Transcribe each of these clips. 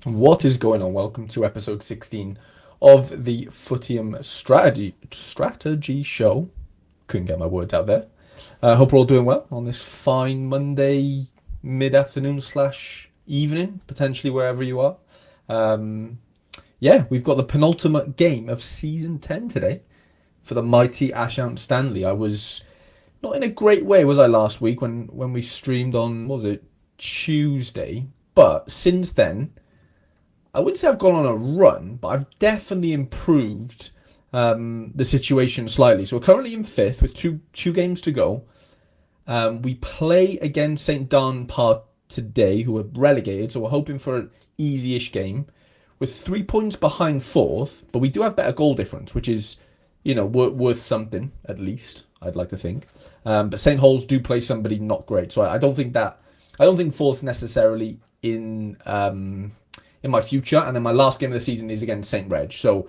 What is going on? Welcome to episode 16 of the Footium strategy show. Couldn't get my words out there. Hope we're all doing well on this fine Monday mid-afternoon slash evening, potentially wherever you are. Um, yeah, we've got the penultimate game of season 10 today for the mighty Ashant Stanley. I was not in a great way, was I, last week when we streamed on, what was it, Tuesday? But since then, I wouldn't say I've gone on a run, but I've definitely improved the situation slightly. So we're currently in fifth with two games to go. We play against St. Darn Park today, who are relegated, so we're hoping for an easy-ish game. With 3 points behind fourth, but we do have better goal difference, which is, worth something at least. I'd like to think. But St. Holmes do play somebody not great, so I don't think that. I don't think fourth necessarily in my future, and then my last game of the season is against St. Reg. So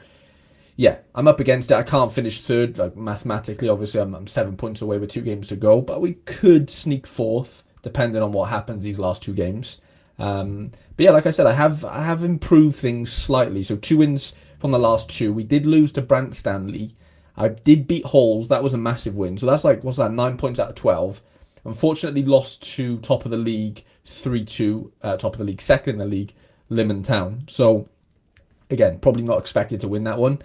yeah, I'm up against it. I can't finish third, like mathematically. Obviously, I'm 7 points away with 2 games to go, but we could sneak fourth depending on what happens these last 2 games. But yeah, like I said, I have improved things slightly. So 2 wins from the last two. We did lose to Brant Stanley. I did beat Halls. That was a massive win. So that's like, what's that, 9 points out of 12. Unfortunately, lost to top of the league 3-2, top of the league, second in the league, Limon Town. So again, probably not expected to win that one.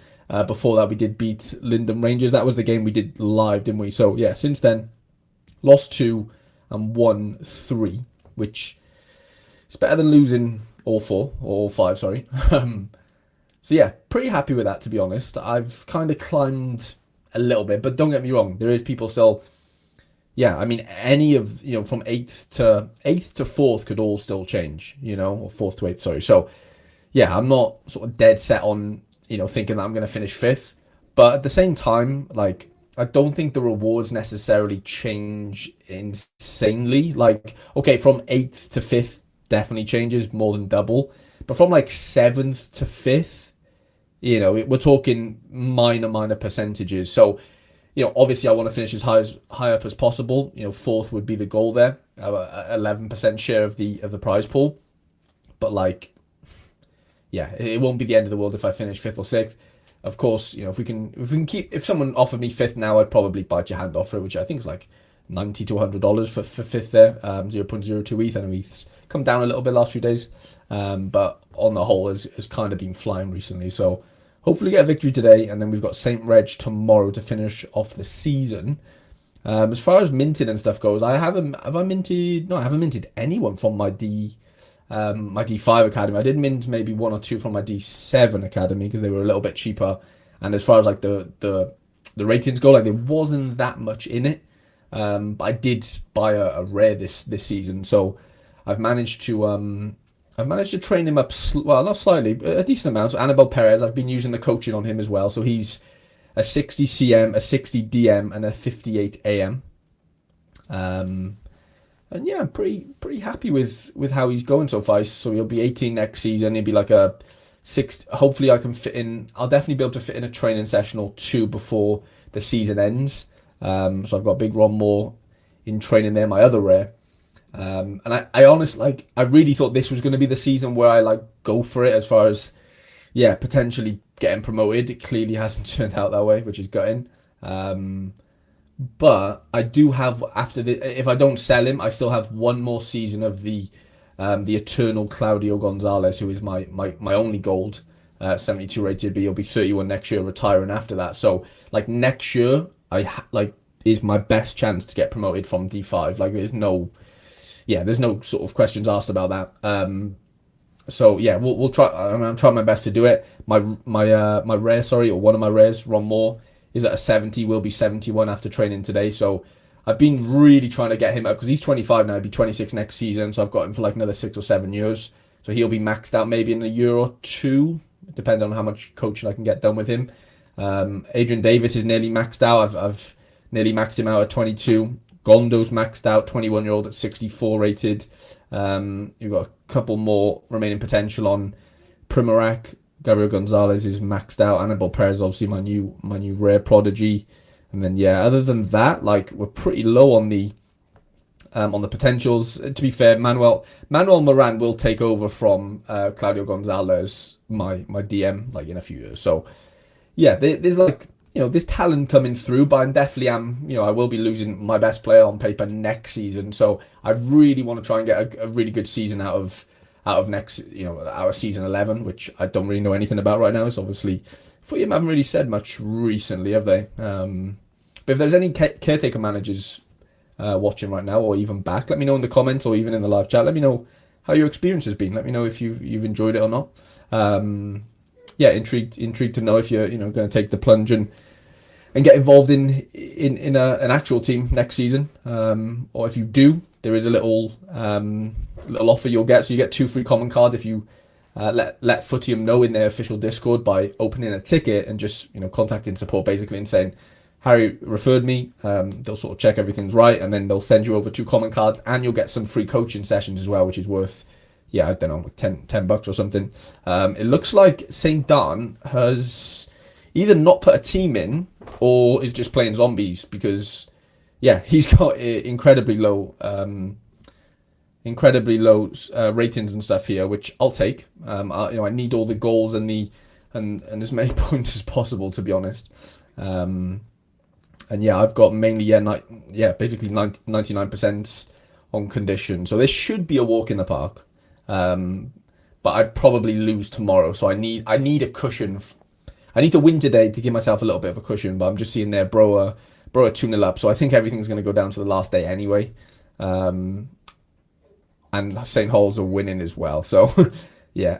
Before that, we did beat Lyndon Rangers. That was the game we did live, didn't we? So yeah, since then, lost 2 and won 3, which is better than losing all 4 or all 5. Sorry. So yeah, pretty happy with that, to be honest. I've kind of climbed a little bit, but don't get me wrong, there is people still. Yeah, I mean, any of, from eighth to fourth could all still change, or fourth to eighth, sorry. So, yeah, I'm not sort of dead set on, thinking that I'm going to finish fifth. But at the same time, like, I don't think the rewards necessarily change insanely. Like, okay, from eighth to fifth definitely changes more than double. But from like seventh to fifth, we're talking minor percentages. So, obviously I want to finish as high up as possible. Fourth would be the goal there, 11% share of the prize pool. But like, yeah, it won't be the end of the world if I finish fifth or sixth. Of course, if someone offered me fifth now, I'd probably bite your hand off for it, which I think is like $90 to $100 for fifth there. 0.02 ETH. I know ETH's come down a little bit last few days, but on the whole has kind of been flying recently. So hopefully get a victory today, and then we've got St. Reg tomorrow to finish off the season. As far as minted and stuff goes, I haven't minted anyone from my D5 academy. I did mint maybe 1 or 2 from my D7 academy because they were a little bit cheaper. And as far as like the ratings go, like there wasn't that much in it. But I did buy a rare this season, so I've managed to train him up, not slightly, a decent amount. So Annabelle Perez, I've been using the coaching on him as well. So he's a 60 CM, a 60 DM, and a 58 AM. And yeah, I'm pretty happy with how he's going so far. So he'll be 18 next season. He'll be like a 6. Hopefully I can fit in. I'll definitely be able to fit in a training session or 2 before the season ends. So I've got a big run more in training there, my other rare. And I honestly, I really thought this was going to be the season where I go for it as far as, yeah, potentially getting promoted. It clearly hasn't turned out that way, which is gutting. But I do have, if I don't sell him, I still have one more season of the eternal Claudio Gonzalez, who is my only gold, 72 rated, but he'll be 31 next year, retiring after that. So next year, is my best chance to get promoted from D5. There's no sort of questions asked about that. So yeah, we'll try. I'm trying my best to do it. My rare, or one of my rares, Ron Moore, is at a 70. Will be 71 after training today. So I've been really trying to get him up because he's 25 now. He'll be 26 next season. So I've got him for another 6 or 7 years. So he'll be maxed out maybe in a year or 2, depending on how much coaching I can get done with him. Adrian Davis is nearly maxed out. I've nearly maxed him out at 22. Gondo's maxed out, 21-year-old at 64 rated. You've got a couple more remaining potential on Primorac. Gabriel Gonzalez is maxed out. Annabelle Perez, obviously my new rare prodigy. And then yeah, other than that, we're pretty low on the on the potentials. To be fair, Manuel Moran will take over from Claudio Gonzalez, my DM, like in a few years. So yeah, there's like there's talent coming through, but I definitely am I will be losing my best player on paper next season. So I really want to try and get a really good season out of next out of season 11, which I don't really know anything about right now. It's obviously Footium haven't really said much recently, have they? But if there's any caretaker managers watching right now, or even back, let me know in the comments, or even in the live chat. Let me know how your experience has been. Let me know if you've enjoyed it or not. Yeah, intrigued to know if you're going to take the plunge and get involved in an actual team next season, or if you do, there is a little offer you'll get. So you get 2 free common cards if you let Footium know in their official Discord by opening a ticket and just contacting support basically and saying Harry referred me. They'll sort of check everything's right, and then they'll send you over 2 common cards, and you'll get some free coaching sessions as well, which is worth, I don't know, $10 or something. It looks like St. Dan has either not put a team in or is just playing zombies, because he's got incredibly low ratings and stuff here, which I'll take. I need all the goals and as many points as possible, to be honest. And I've got mainly basically 99% on condition, so this should be a walk in the park. But I'd probably lose tomorrow, so I need a cushion. I need to win today to give myself a little bit of a cushion. But I'm just seeing there, Bro 2-0 up, so I think everything's going to go down to the last day anyway. And St. Halls are winning as well, so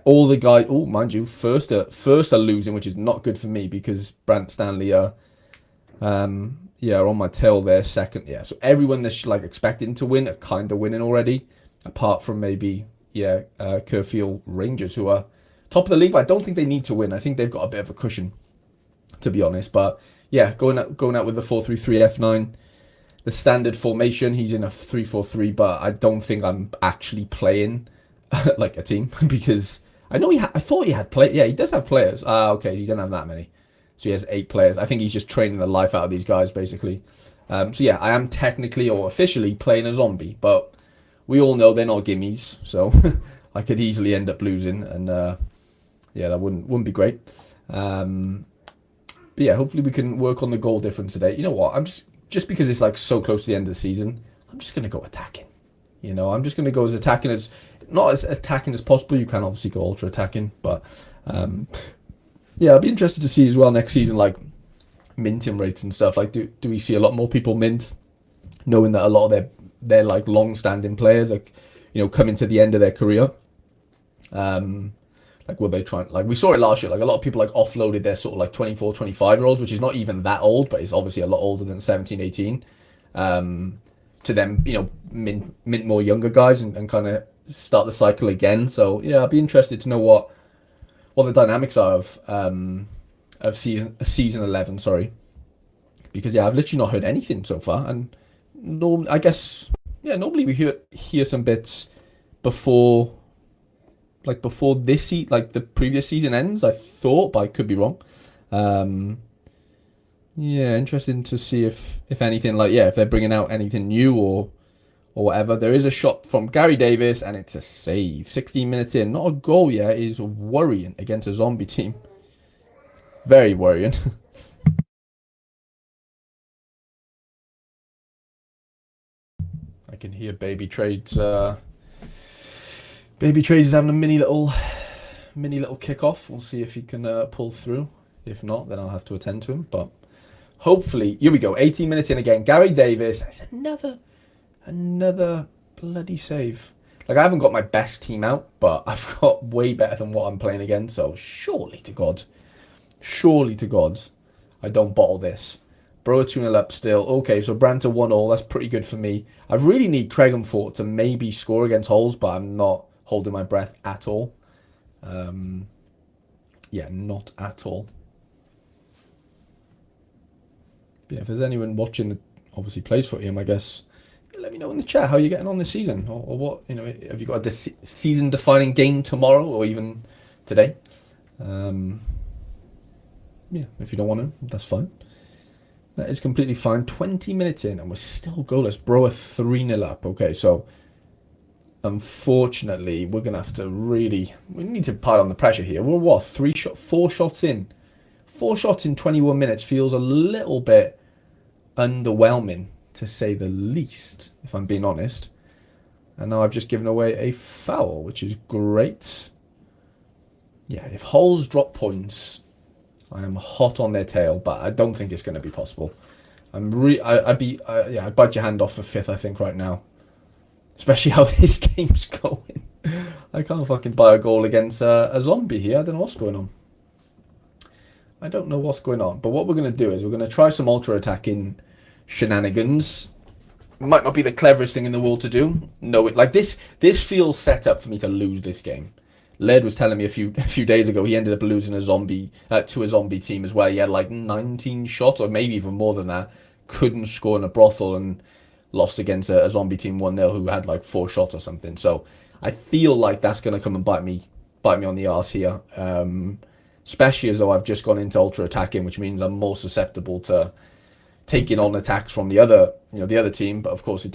all the guys. Oh, mind you, first are losing, which is not good for me, because Brant Stanley are on my tail there. Second, so everyone that's like expecting to win are kind of winning already, apart from maybe Kerfield Rangers, who are top of the league, but I don't think they need to win. I think they've got a bit of a cushion, to be honest. But going out with the 4-3-3 F9, the standard formation. He's in a 3-4-3, but I don't think I'm actually playing like a team, because I thought he had play. Yeah, he does have players. Okay, he doesn't have that many. So he has 8 players. I think he's just training the life out of these guys, basically. I am technically or officially playing a zombie, but we all know they're not gimmies, so I could easily end up losing, and that wouldn't be great. But hopefully we can work on the goal difference today. You know what? I'm just because it's like so close to the end of the season, I'm just gonna go attacking. I'm just gonna go as attacking as not as attacking as possible. You can obviously go ultra attacking, but I'll be interested to see as well next season, like minting rates and stuff. Like, do we see a lot more people mint, knowing that a lot of their like long-standing players, like coming to the end of their career, like will they try, like we saw it last year, like a lot of people like offloaded their sort of like 24, 25-year-olds, which is not even that old, but it's obviously a lot older than 17, 18, to then mint more younger guys and kind of start the cycle again. So I'll be interested to know what the dynamics are of season 11, sorry, because I've literally not heard anything so far. And I guess normally we hear some bits before this like the previous season ends, I thought, but I could be wrong. Interesting to see if anything, like if they're bringing out anything new or whatever. There is a shot from Gary Davis, and it's a save. 16 minutes in, not a goal yet. Is worrying against a zombie team. Very worrying. I can hear Baby Trades. Baby Trades is having a mini little kickoff. We'll see if he can pull through. If not, then I'll have to attend to him. But hopefully, here we go. 18 minutes in again. Gary Davis. That's another bloody save. Like, I haven't got my best team out, but I've got way better than what I'm playing against. So surely to God, I don't bottle this. Bro 2-0 up still. Okay, so Branter 1-1. That's pretty good for me. I really need Craigenfort to maybe score against Hull, but I'm not holding my breath at all. Not at all. But if there's anyone watching that obviously plays for him, I guess, let me know in the chat how you're getting on this season, or what, have you got a season-defining game tomorrow or even today? If you don't want to, that's fine. That is completely fine. 20 minutes in and we're still goalless. Bro, a 3-0 up. Okay, so unfortunately, we're going to have to really... We need to pile on the pressure here. We're what? 4 shots in. 4 shots in 21 minutes feels a little bit underwhelming, to say the least, if I'm being honest. And now I've just given away a foul, which is great. Yeah, if Hull's drop points, I am hot on their tail, but I don't think it's going to be possible. I'd bite your hand off for 5th, I think, right now. Especially how this game's going. I can't fucking buy a goal against a zombie here. I don't know what's going on. I don't know what's going on. But what we're going to do is we're going to try some ultra attacking shenanigans. It might not be the cleverest thing in the world to do. No, this feels set up for me to lose this game. Laird was telling me a few days ago he ended up losing to a zombie team as well. He had like 19 shots, or maybe even more than that. Couldn't score in a brothel and lost against a zombie team 1-0 who had like 4 shots or something. So I feel like that's going to come and bite me on the arse here. Especially as though I've just gone into ultra attacking, which means I'm more susceptible to taking on attacks from the other team. But of course,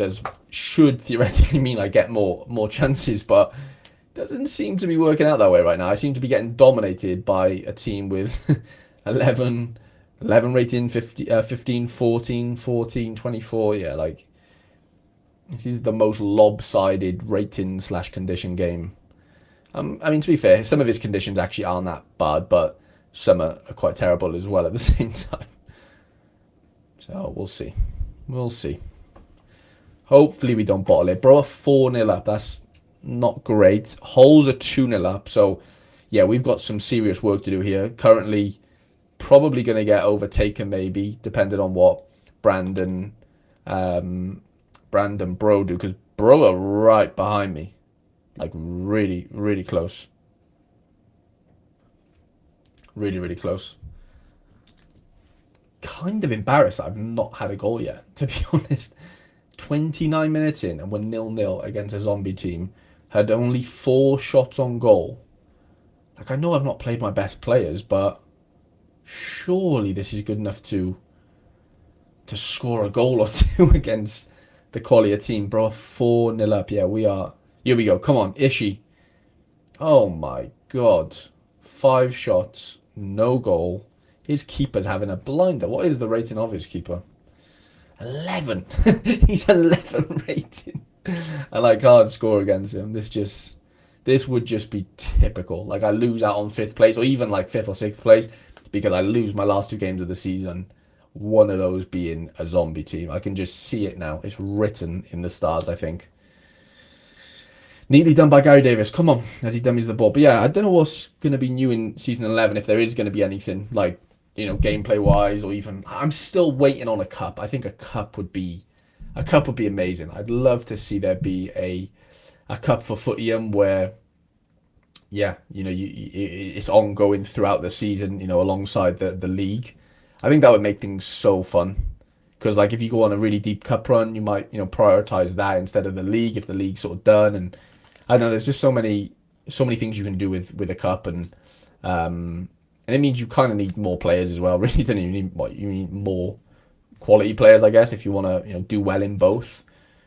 should theoretically mean I get more chances, but doesn't seem to be working out that way right now. I seem to be getting dominated by a team with 11 rating, 15, 14, 14, 24. Yeah, like this is the most lopsided rating / condition game. I mean, to be fair, some of his conditions actually aren't that bad, but some are quite terrible as well at the same time. So we'll see. We'll see. Hopefully we don't bottle it. Bro, a 4-0 up. That's not great. Hull's a 2-0 up. So, yeah, we've got some serious work to do here. Currently, probably going to get overtaken maybe, depending on what Brandon Bro do. Because Bro are right behind me. Like, really, really close. Really, really close. Kind of embarrassed that I've not had a goal yet, to be honest. 29 minutes in and we're 0-0 against a zombie team. Had only 4 shots on goal. Like, I know I've not played my best players, but surely this is good enough to score a goal or 2 against the quality team. Bro, 4-0 up. Yeah, we are. Here we go. Come on, Ishii. Oh my god. 5 shots, no goal. His keeper's having a blinder. What is the rating of his keeper? 11. He's 11 rating. And I can't score against him. This would just be typical. Like, I lose out on 5th place, or even like 5th or 6th place, because I lose my last 2 games of the season. One of those being a zombie team. I can just see it now. It's written in the stars, I think. Neatly done by Gary Davis. Come on, as he dummies the ball. But yeah, I don't know what's going to be new in season 11, if there is going to be anything, like, gameplay-wise, or even... I'm still waiting on a cup. I think a cup would be amazing. I'd love to see there be a cup for Footium where, yeah, it's ongoing throughout the season, alongside the league. I think that would make things so fun. Because, like, if you go on a really deep cup run, you might, prioritize that instead of the league, if the league's sort of done. And I don't know, there's just so many things you can do with a cup, and it means you kind of need more players as well, really, don't you? You need more quality players, I guess, if you want to, do well in both,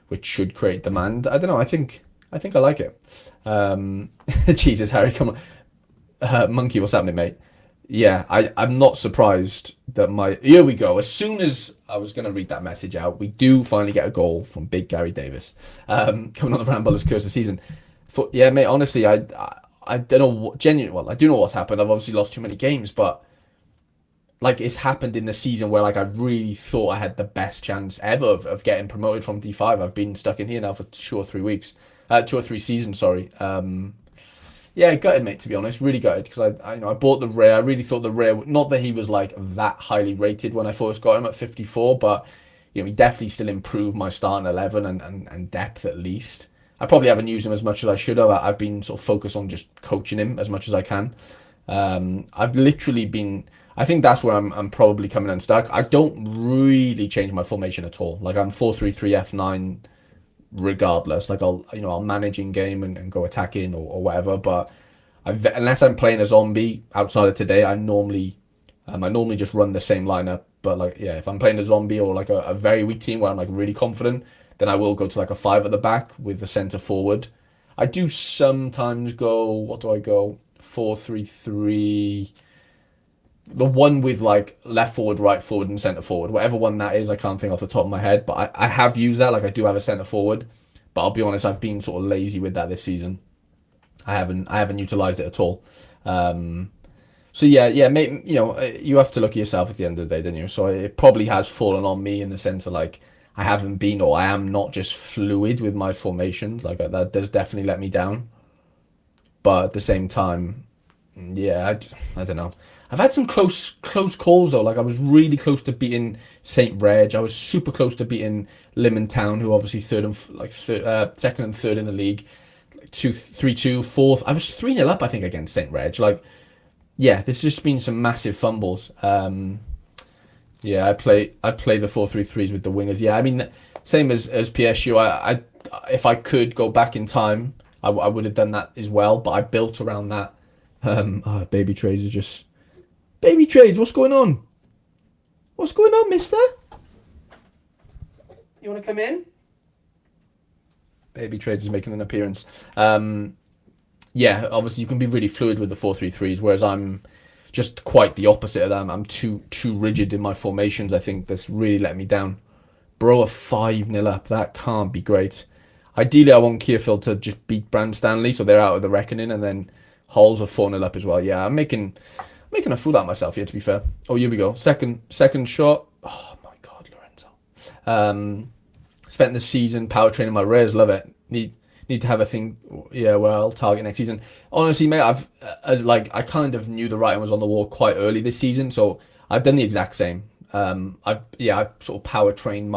which should create demand. I don't know. I think I like it. Jesus, Harry, come on, Monkey, what's happening, mate? Yeah, I'm not surprised that here we go. As soon as I was going to read that message out, we do finally get a goal from Big Gary Davis. Coming on the Ramblers curse of the season. Yeah, mate, honestly, I don't know what, I do know what's happened. I've obviously lost too many games, but like, it's happened in the season where, like, I really thought I had the best chance ever of getting promoted from D5. I've been stuck in here now for 2 or 3 weeks. 2 or 3 seasons, sorry. Yeah, gutted, mate, to be honest. Really gutted, because I bought the rare. I really thought the rare, not that he was like that highly rated when I first got him at 54, but he definitely still improved my starting 11 and depth at least. I probably haven't used him as much as I should have. I've been sort of focused on just coaching him as much as I can. I've literally been... I think that's where I'm probably coming unstuck. I don't really change my formation at all. Like, I'm 4-3-3 F9 regardless. Like, I'll manage in game and go attacking or whatever, but unless I'm playing a zombie outside of today, I normally just run the same lineup But like, yeah, if I'm playing a zombie or like a very weak team where I'm like really confident, then I will go to like a five at the back with the centre forward. I do sometimes go, what do I go? 4-3-3. The one with like left forward, right forward, and centre forward. Whatever one that is, I can't think off the top of my head. But I have used that. Like I do have a centre forward. But I'll be honest, I've been sort of lazy with that this season. I haven't utilised it at all. Um, so yeah, mate, you have to look at yourself at the end of the day, don't you? So it probably has fallen on me in the sense of like I haven't been, or I am not just fluid with my formations. Like that does definitely let me down. But at the same time, yeah, I don't know. I've had some close calls though. Like I was really close to beating Saint Reg. I was super close to beating Limon Town, who obviously second and third in the league. 2-3-2, fourth. I was 3-0 up, I think, against Saint Reg. Like, yeah, there's just been some massive fumbles. Yeah, I play the 4-3-3s with the wingers. Yeah, I mean, same as PSU. If I could go back in time, I would have done that as well. But I built around that. Baby trades are just baby trades. What's going on? What's going on, Mister? You want to come in? Baby trades is making an appearance. Yeah, obviously you can be really fluid with the 4-3-3s, whereas I'm just quite the opposite of that. I'm too rigid in my formations. I think that's really let me down. Bro, a 5-0 up. That can't be great. Ideally, I want Kearfield to just beat Brand Stanley, so they're out of the reckoning, and then Halls are 4-0 up as well. Yeah, I'm making a fool out of myself here, to be fair. Oh, here we go. Second shot. Oh my God, Lorenzo. Spent the season power training my rares. Love it. Need to have a thing. Yeah, well, I'll target next season. Honestly, mate, I kind of knew the writing was on the wall quite early this season, so I've done the exact same. I've sort of power trained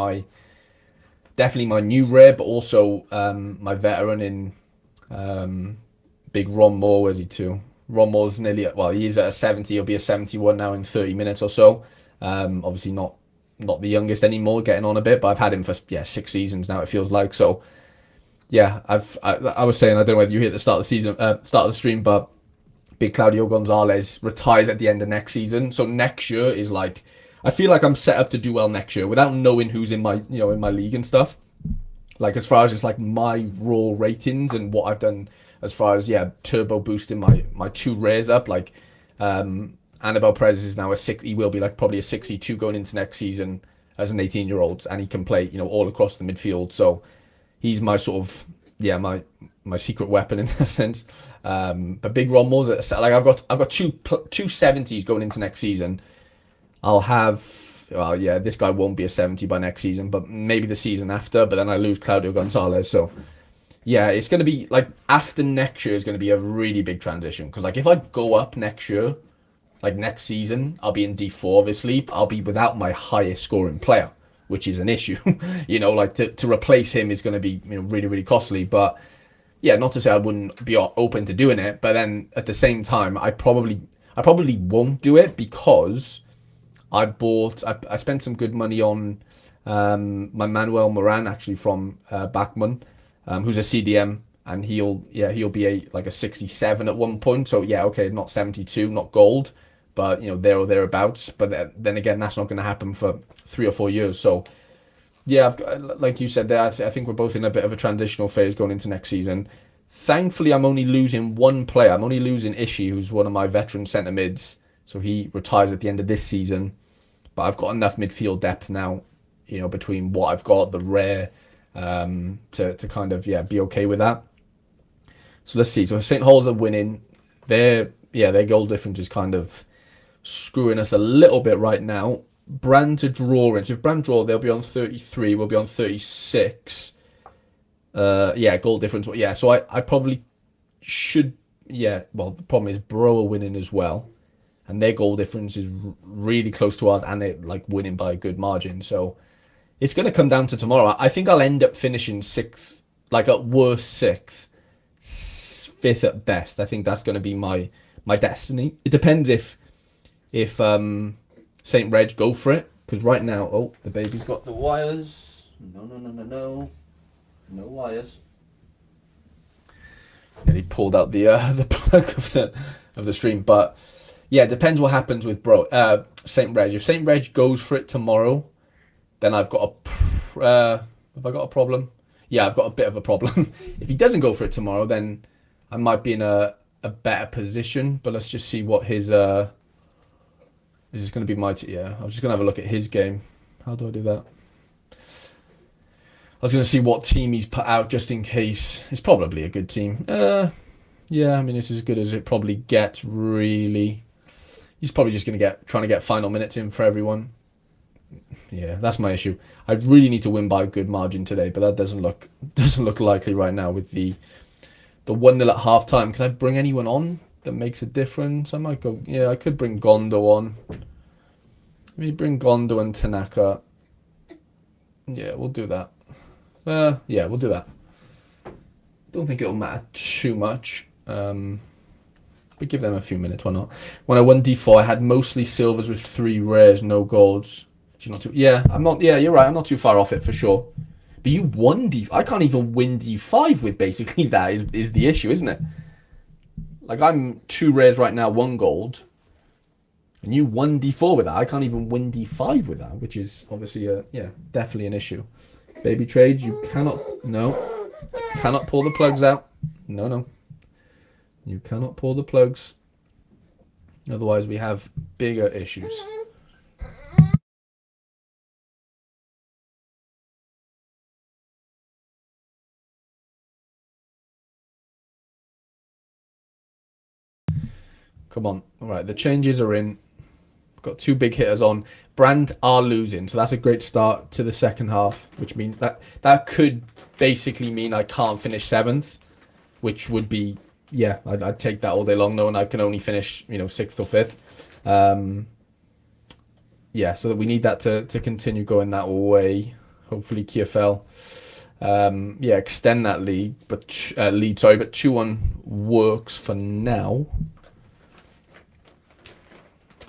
definitely my new rare, but also my veteran in big Ron Moore. Where's he to? Ron Moore's he's at a 70. He'll be a 71 now in 30 minutes or so. Obviously not the youngest anymore, getting on a bit, but I've had him for 6 seasons now. It feels like so. Yeah, I was saying, I don't know whether you hit the start of the season, start of the stream, but big Claudio Gonzalez retired at the end of next season. So next year is like, I feel like I'm set up to do well next year without knowing who's in my league and stuff. Like as far as just like my raw ratings and what I've done as far as turbo boosting my 2 rares up. Like Annabelle Perez is now he will be like probably a 62 going into next season as an 18-year-old, and he can play all across the midfield. So he's my sort of my secret weapon in that sense. But big Ron Moore's like I've got two 70s going into next season. I'll have this guy won't be a 70 by next season, but maybe the season after. But then I lose Claudio Gonzalez, so yeah, it's gonna be like after next year is gonna be a really big transition, because like if I go up next year, like next season, I'll be in D4 obviously, but I'll be without my highest scoring player, which is an issue. Like to replace him is going to be really, really costly. But yeah, not to say I wouldn't be open to doing it, but then at the same time, I probably won't do it, because I spent some good money on my Manuel Moran, actually from Bachmann, who's a CDM, and he'll be a 67 at one point. So yeah, okay, not 72, not gold, but there or thereabouts. But then again, that's not going to happen for 3 or 4 years. So yeah, I've got, like you said there, I think we're both in a bit of a transitional phase going into next season. Thankfully, I'm only losing one player. I'm only losing Ishii, who's one of my veteran centre mids. So he retires at the end of this season. But I've got enough midfield depth now, between what I've got, the rare, to kind of be okay with that. So let's see. So St. Halls are winning. Their goal difference is kind of screwing us a little bit right now. Brand to draw in. So if Brand draw, they'll be on 33. We'll be on 36. Goal difference. Yeah, so I probably should. Yeah, well, the problem is Bro are winning as well, and their goal difference is really close to ours, and they're like winning by a good margin. So it's going to come down to tomorrow. I think I'll end up finishing 6th, like at worst 6th, 5th at best. I think that's going to be my destiny. It depends if St. Reg go for it, because right now, the baby's got the wires. No wires. And he pulled out the plug of the stream, but Yeah, it depends what happens with Saint Reg. If Saint Reg goes for it tomorrow, then I've got have I got a problem? Yeah, I've got a bit of a problem. If he doesn't go for it tomorrow, then I might be in a better position. But let's just see what his is this going to be my yeah. I'm just gonna have a look at his game. How do I do that? I was going to see what team he's put out just in case. It's probably a good team. Yeah, I mean, it's as good as it probably gets, really. He's probably just going to trying to get final minutes in for everyone. Yeah, that's my issue. I really need to win by a good margin today, but that doesn't look likely right now with the 1-0 at half time. Can I bring anyone on that makes a difference? I might go. Yeah, I could bring Gondo on. Let me bring Gondo and Tanaka. Yeah, we'll do that. Yeah, we'll do that. Don't think it'll matter too much. But give them a few minutes, why not? When I won D4, I had mostly silvers with 3 rares, no golds. Not too, yeah, I'm not. Yeah, you're right. I'm not too far off it for sure. But you won D. I can't even win D5 with basically that is the issue, isn't it? Like I'm 2 rares right now, 1 gold, and you won D4 with that. I can't even win D5 with that, which is obviously definitely an issue. Baby trades, you cannot. No, cannot pull the plugs out. No. You cannot pull the plugs. Otherwise, we have bigger issues. Come on. All right, the changes are in. We've got 2 big hitters on. Brand are losing, so that's a great start to the second half, which means that could basically mean I can't finish 7th, which would be, yeah, I'd take that all day long, knowing I can only finish, 6th or 5th. Yeah, so that we need that to continue going that way. Hopefully, KFL, extend that lead, but 2-1 works for now.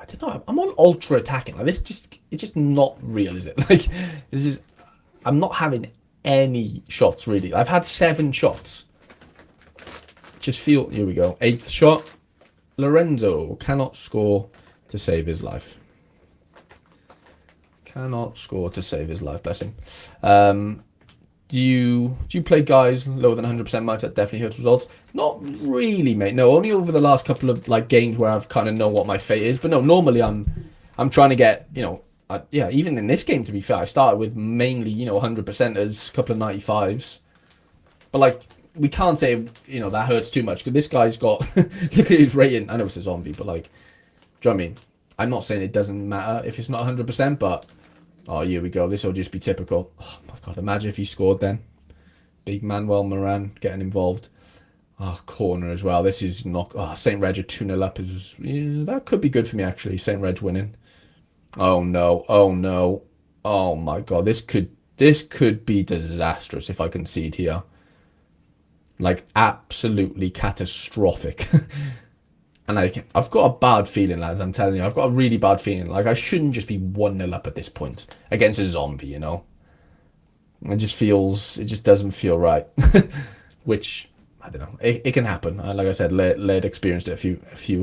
I don't know. I'm on ultra attacking. Like it's just not real, is it? Like this is. I'm not having any shots really. I've had 7 shots. Just feel. Here we go. 8th shot. Lorenzo cannot score to save his life. Cannot score to save his life. Bless him. Do you play guys lower than 100% marks? That definitely hurts results. Not really, mate. No, only over the last couple of games where I've kind of know what my fate is. But no, normally I'm trying to get even in this game, to be fair, I started with mainly 100%ers, couple of 95s. But we can't say that hurts too much because this guy's got look at his rating. I know it's a zombie, but do you know what I mean? I'm not saying it doesn't matter if it's not 100%, but. Oh, here we go. This will just be typical. Oh, my God. Imagine if he scored then. Big Manuel Moran getting involved. Oh, corner as well. This is not... Oh, St. Reg 2-0 up. That could be good for me, actually. St. Reg winning. Oh, no. Oh, no. Oh, my God. This could be disastrous if I concede here. Absolutely catastrophic. And I've got a bad feeling, lads, I'm telling you. I've got a really bad feeling. I shouldn't just be 1-0 up at this point against a zombie, It just doesn't feel right. Which, I don't know. It can happen. Like I said, Laird experienced it a few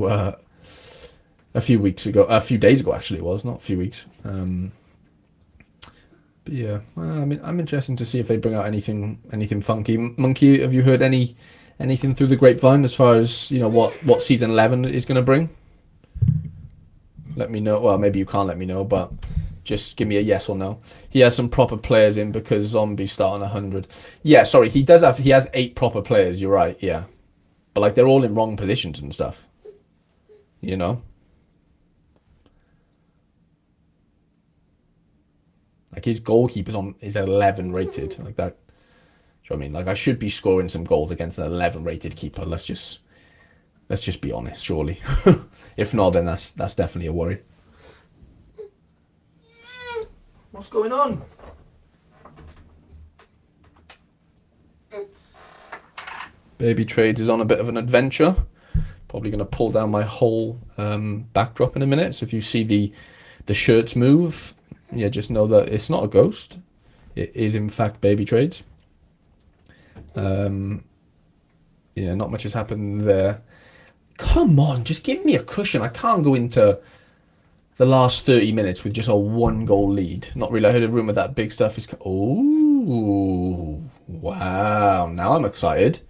weeks ago. A few days ago, actually, it was. Not a few weeks. But yeah, I'm interested to see if they bring out anything funky. Monkey, have you heard anything through the grapevine as far as what season 11 is going to bring? Let me know. Well, maybe you can't let me know, but just give me a yes or no. He has some proper players in because zombies start on 100. Yeah, sorry, he has 8 proper players. You're right. Yeah, but they're all in wrong positions and stuff. His goalkeeper's is 11 rated like that. Do you know what I mean? I should be scoring some goals against an 11 rated keeper. Let's just be honest, surely. If not, then that's definitely a worry. What's going on? Baby Trades is on a bit of an adventure. Probably going to pull down my whole backdrop in a minute. So if you see the shirts move, yeah, just know that it's not a ghost. It is in fact Baby Trades. Yeah, not much has happened there. Come on, just give me a cushion. I can't go into the last 30 minutes with just a 1 goal lead. Not really. I heard a rumor that big stuff is. Oh, wow. Now I'm excited.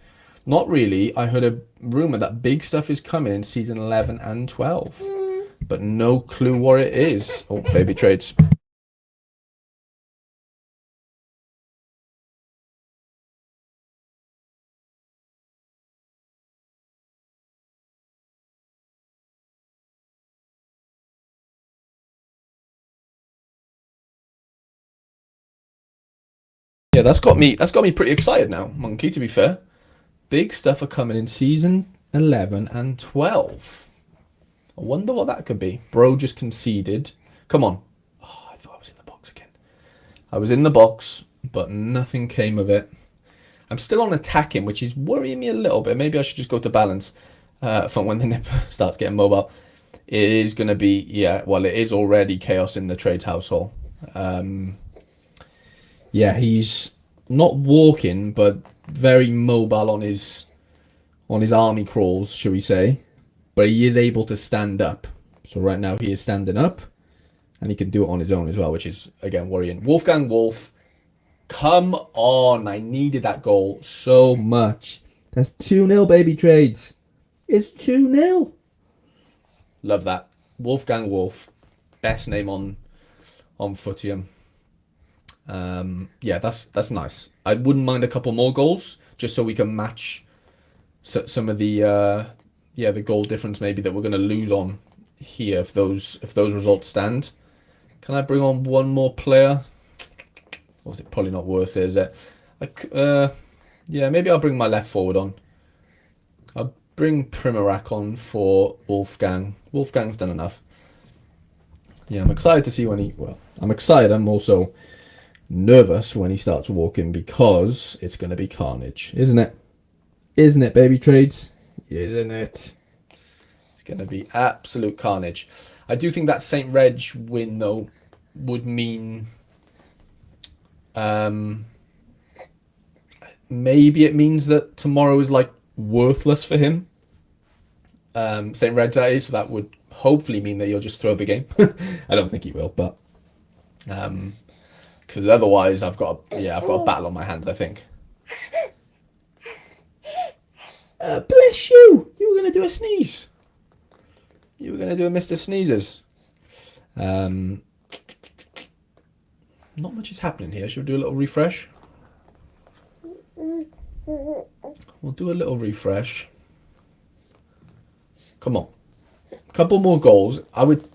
Not really. I heard a rumor that big stuff is coming in season 11 and 12, but no clue what it is. Oh, baby trades. Yeah, that's got me. That's got me pretty excited now, Monkey. To be fair, big stuff are coming in season 11 and 12. I wonder what that could be. Bro just conceded. Come on. Oh, I thought I was in the box again. I was in the box, but nothing came of it. I'm still on attacking, which is worrying me a little bit. Maybe I should just go to balance for when the nip starts getting mobile. It is going to be, yeah, well, it is already chaos in the trades household. Yeah, he's not walking, but very mobile on his army crawls, shall we say. But he is able to stand up. So right now he is standing up, and he can do it on his own as well, which is, again, worrying. Wolfgang Wolf, come on. I needed that goal so much. That's 2-0, baby trades. It's 2-0. Love that. Wolfgang Wolf. Best name on Footium. Yeah, that's nice. I wouldn't mind a couple more goals, just so we can match some of the the goal difference maybe that we're going to lose on here if those results stand. Can I bring on one more player? Or is it probably not worth it, is it? Yeah, maybe I'll bring my left forward on. I'll bring Primorac on for Wolfgang. Wolfgang's done enough. Yeah, I'm excited to see when he... Well, I'm excited. I'm also nervous when he starts walking because it's going to be carnage, isn't it? Isn't it, baby trades? Isn't it? It's going to be absolute carnage. I do think that St. Reg win, though, would mean... maybe it means that tomorrow is, like, worthless for him. St. Reg, that is, so that would hopefully mean that he'll just throw the game. I don't think he will, but... because otherwise I've got a battle on my hands, I think. Bless you! You were going to do a sneeze. You were going to do a Mr. Sneezes. Not much is happening here. Should we do a little refresh? We'll do a little refresh. Come on. A couple more goals. I would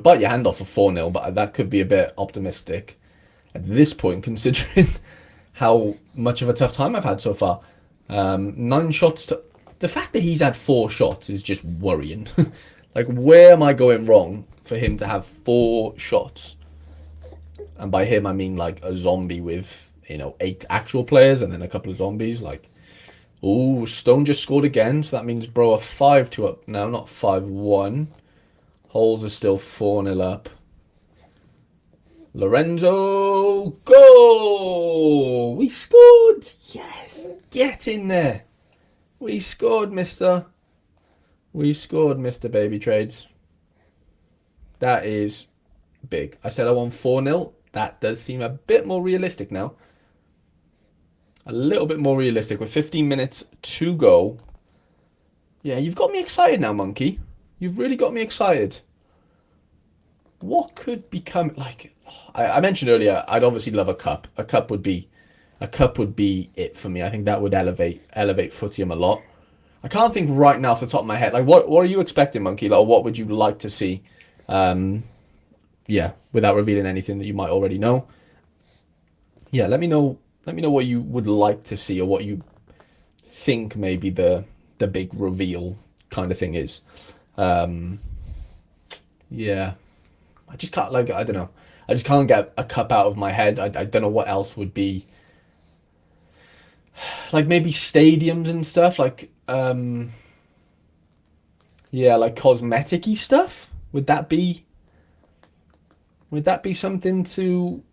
bite your hand off for 4-0, but that could be a bit optimistic at this point, considering how much of a tough time I've had so far. 9 shots to... The fact that he's had 4 shots is just worrying. Like, where am I going wrong for him to have 4 shots? And by him, I mean, like, a zombie with, 8 actual players and then a couple of zombies. Like, ooh, Stone just scored again, so that means Bro are 5-2 up now, not 5-1. Holes are still 4-0 up. Lorenzo, goal! We scored! Yes! Get in there! We scored, mister. We scored, Mr. Baby Trades. That is big. I said I won 4-0. That does seem a bit more realistic now. A little bit more realistic with 15 minutes to go. Yeah, you've got me excited now, Monkey. You've really got me excited. What could become... Like, I mentioned earlier, I'd obviously love a cup. A cup would be it for me. I think that would elevate Footium a lot. I can't think right now off the top of my head. Like, what are you expecting, Monkey? Like, what would you like to see? Yeah, without revealing anything that you might already know. Yeah, let me know what you would like to see or what you think maybe the big reveal kind of thing is. Yeah. I just can't, like, I don't know. I just can't get a cup out of my head. I don't know what else would be. Like, maybe stadiums and stuff. Like, yeah, like cosmetic-y stuff. Would that be something to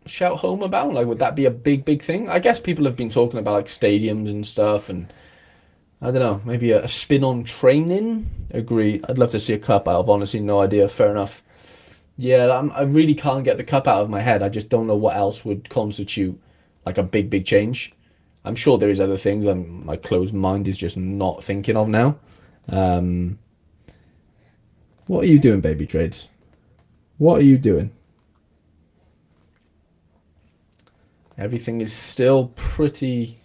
shout home about? Like, would that be a big thing? I guess people have been talking about, like, stadiums and stuff and I don't know, maybe a spin on training. Agree. I'd love to see a cup out of honestly no idea. Fair enough. Yeah, I really can't get the cup out of my head. I just don't know what else would constitute like a big change. I'm sure there is other things. My closed mind is just not thinking of now. Um, what are you doing, baby trades? What are you doing? Everything is still pretty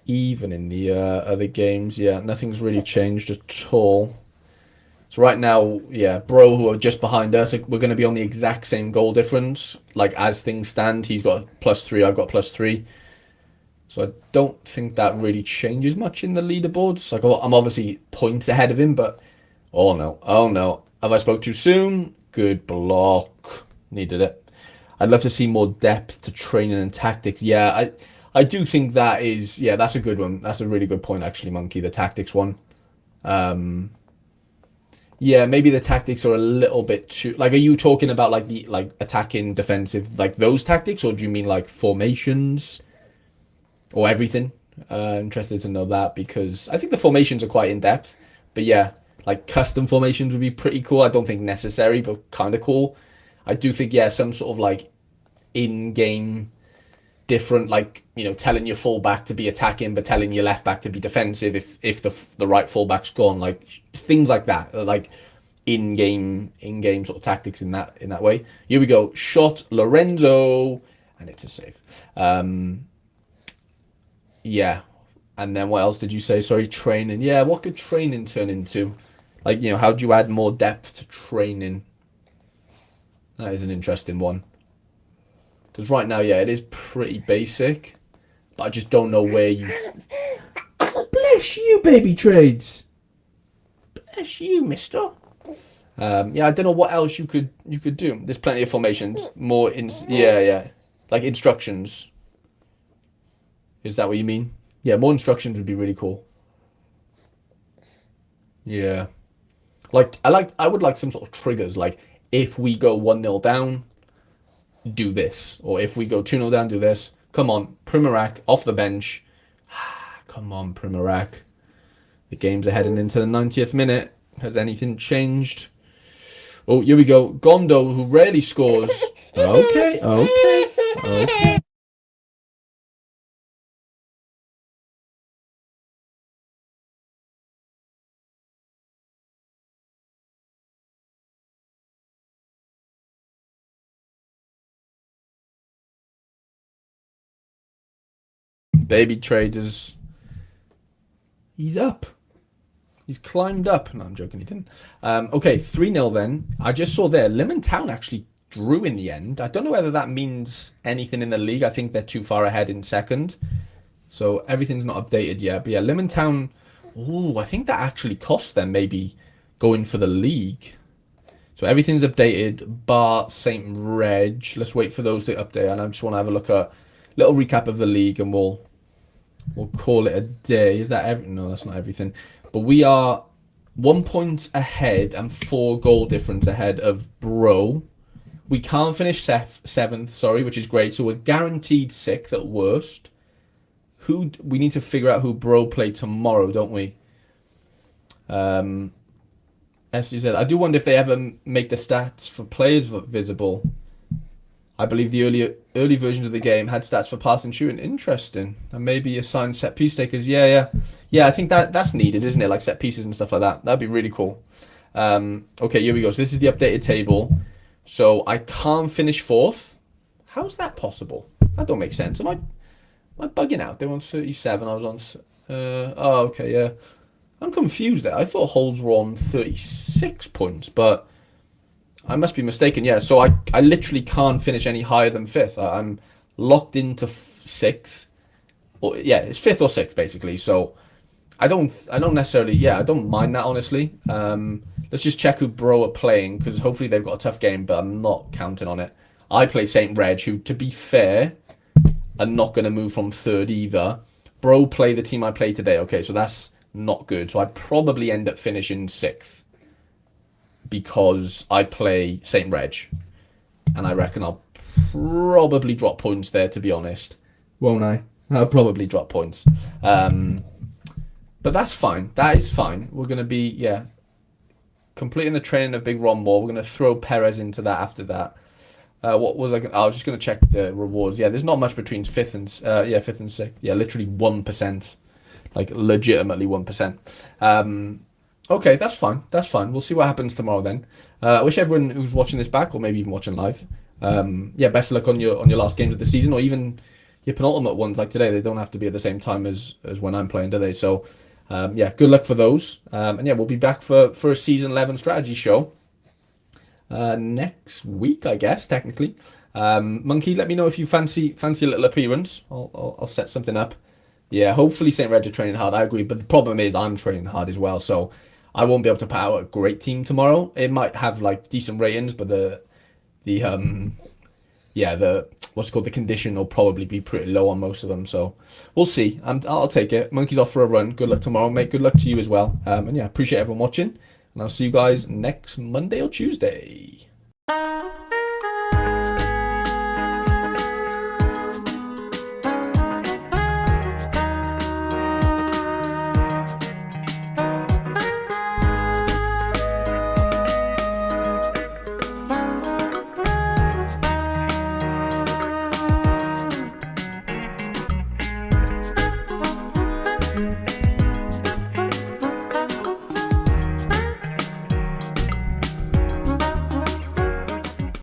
even in the other games. Yeah, nothing's really changed at all. So right now, yeah, Bro, who are just behind us, we're going to be on the exact same goal difference. Like, as things stand, he's got +3, I've got +3. So I don't think that really changes much in the leaderboards. Like, I'm obviously points ahead of him, but... Oh, no. Oh, no. Have I spoke too soon? Good block. Needed it. I'd love to see more depth to training and tactics. Yeah, I do think that is... Yeah, that's a good one. That's a really good point, actually, Monkey, the tactics one. Yeah, maybe the tactics are a little bit too... Like, are you talking about, like, the attacking, defensive, like, those tactics? Or do you mean, like, formations? Or everything? Interested to know that, because I think the formations are quite in-depth. But, yeah, like, custom formations would be pretty cool. I don't think necessary, but kind of cool. I do think, yeah, some sort of, like, in-game different, like, you know, telling your fullback to be attacking but telling your left back to be defensive if the right fullback's gone, like things like that, like in-game sort of tactics in that way. Here we go, shot Lorenzo, and it's a save. Yeah, and then what else did you say? Sorry, training. Yeah, what could training turn into? Like, you know, how do you add more depth to training? That is an interesting one. Because right now, yeah, it is pretty basic. But I just don't know where you... Oh, bless you, baby trades. Bless you, mister. Yeah, I don't know what else you could do. There's plenty of formations. More in... Yeah. Like instructions. Is that what you mean? Yeah, more instructions would be really cool. Yeah. I would like some sort of triggers. Like, if we go 1-0 down... do this, or if we go 2-0 down, do this. Come on, Primorac off the bench. Come on, Primorac. The games are heading into the 90th minute. Has anything changed? Oh, here we go. Gondo, who rarely scores. Okay. Baby traders. He's up. He's climbed up. No, I'm joking, he didn't. Okay, 3-0 then. I just saw there, Lemon Town actually drew in the end. I don't know whether that means anything in the league. I think they're too far ahead in second. So everything's not updated yet. But yeah, Lemon Town... Oh, I think that actually cost them maybe going for the league. So everything's updated, bar St. Reg. Let's wait for those to update. And I just want to have a look at a little recap of the league, and we'll call it a day. Is that everything? No, that's not everything. But we are 1 point ahead and 4 goal difference ahead of Bro. We can't finish 7th, sorry, which is great. So we're guaranteed 6th at worst. We need to figure out who Bro play tomorrow, don't we? As you said, I do wonder if they ever make the stats for players visible. I believe the early versions of the game had stats for pass and shooting. Interesting. And maybe assign set piece takers. Yeah. I think that's needed, isn't it? Like set pieces and stuff like that. That'd be really cool. Okay, here we go. So this is the updated table. So I can't finish 4th. How's that possible? That don't make sense. Am I bugging out? They were on 37. I was on... oh, okay, yeah. I'm confused there. I thought Holds were on 36 points, but... I must be mistaken, yeah. So I literally can't finish any higher than 5th. I'm locked into 6th. Or yeah, it's 5th or 6th basically. So I don't necessarily, yeah, I don't mind that honestly. Let's just check who Bro are playing, because hopefully they've got a tough game, but I'm not counting on it. I play St. Reg, who, to be fair, are not going to move from 3rd either. Bro play the team I play today. Okay, so that's not good. So I probably end up finishing 6th. Because I play St. Reg. And I reckon I'll probably drop points there, to be honest. Won't I? I'll probably drop points. But that's fine. That is fine. We're going to be, yeah, completing the training of Big Ron Moore. We're going to throw Perez into that after that. What was I was just going to check the rewards. Yeah, there's not much between fifth and sixth. Yeah, literally 1%. Like, legitimately 1%. Okay, that's fine. That's fine. We'll see what happens tomorrow then. I wish everyone who's watching this back, or maybe even watching live, yeah, best of luck on your last games of the season, or even your penultimate ones like today. They don't have to be at the same time as when I'm playing, do they? So, yeah, good luck for those. And yeah, we'll be back for a season 11 strategy show next week, I guess, technically. Monkey, let me know if you fancy a little appearance. I'll set something up. Yeah, hopefully St. Reg are training hard. I agree, but the problem is I'm training hard as well, so I won't be able to put out a great team tomorrow. It might have like decent ratings, but the what's it called, the condition will probably be pretty low on most of them. So we'll see. I'll take it. Monkey's off for a run. Good luck tomorrow, mate. Good luck to you as well. And yeah, appreciate everyone watching, and I'll see you guys next Monday or Tuesday.